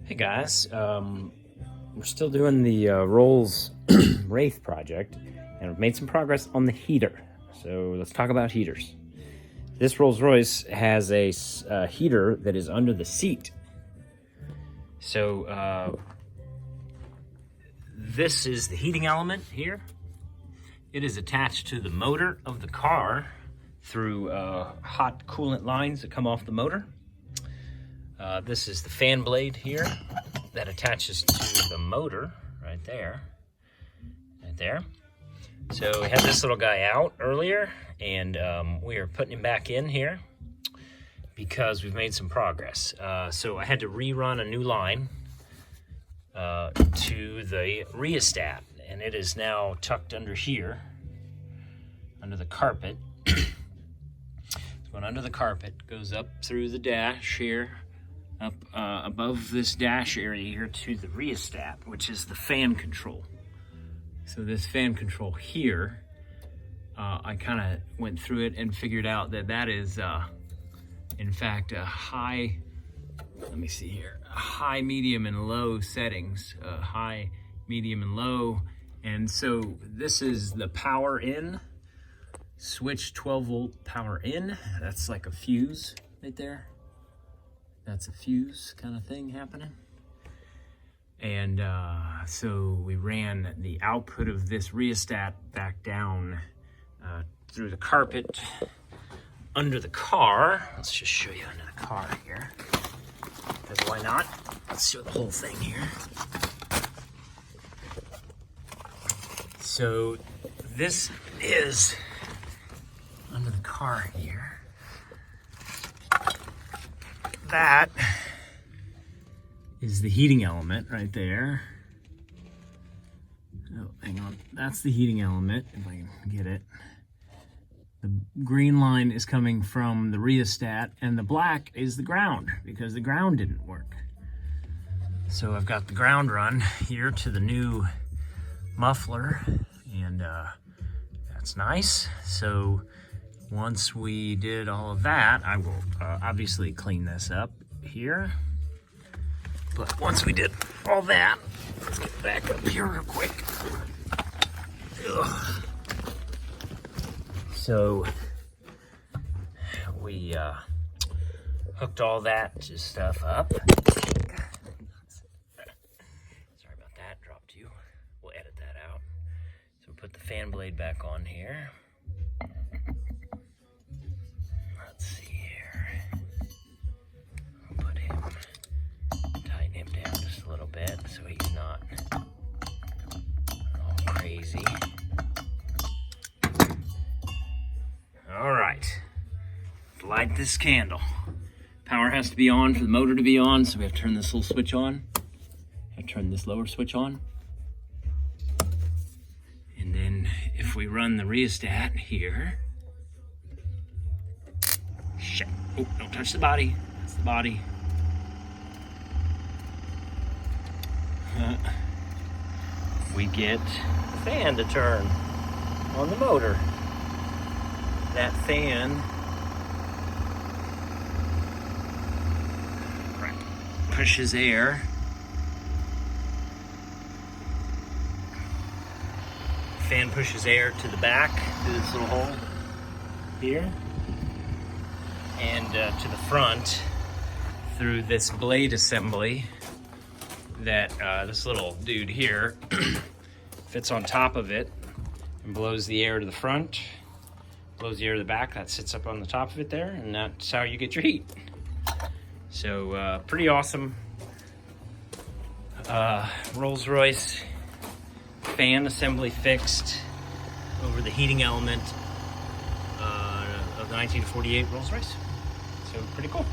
Hey guys, we're still doing the Rolls wraith project, and we've made some progress on the heater. So let's talk about heaters. This Rolls Royce has a heater that is under the seat. So this is the heating element here. It is attached to the motor of the car through hot coolant lines that come off the motor. This is the fan blade here that attaches to the motor right there. So we had this little guy out earlier, and we are putting him back in here because we've made some progress. So I had to rerun a new line to the rheostat, and it is now tucked under here, under the carpet. It's going under the carpet, goes up through the dash here, up above this dash area here to the rheostat, which is the fan control. So this fan control here, I kind of went through it and figured out that that is, in fact, a high, let me see here, high, medium, and low settings, high, medium, and low. And so this is the power in, switch 12 volt power in. That's like a fuse right there. That's a fuse kind of thing happening. And so we ran the output of this rheostat back down through the carpet under the car. Let's just show you under the car here, because why not? Let's show the whole thing here. So this is under the car here. That is the heating element right there. Oh, hang on. That's the heating element, if I can get it. The green line is coming from the rheostat, and the black is the ground, because the ground didn't work. So I've got the ground run here to the new muffler, and that's nice. So once we did all of that, I will obviously clean this up here. But once we did all that, let's get back up here real quick. Ugh. So we hooked all that stuff up. Sorry about that, dropped you. We'll edit that out. So we put the fan blade back on here. Let's see here. I'll put him, tighten him down just a little bit so he's not all crazy. All right, light this candle. Power has to be on for the motor to be on, so we have to turn this little switch on. I turn this lower switch on. And then if we run the rheostat here, shit. Oh, don't touch the body. That's the body. We get the fan to turn on the motor. That fan pushes air. Fan pushes air to the back, through this little hole here, and to the front through this blade assembly that this little dude here fits on top of it and blows the air to the front, blows the air to the back. That sits up on the top of it there, and that's how you get your heat. So pretty awesome. Rolls Royce fan assembly fixed over the heating element of the 1948 Rolls Royce. So pretty cool.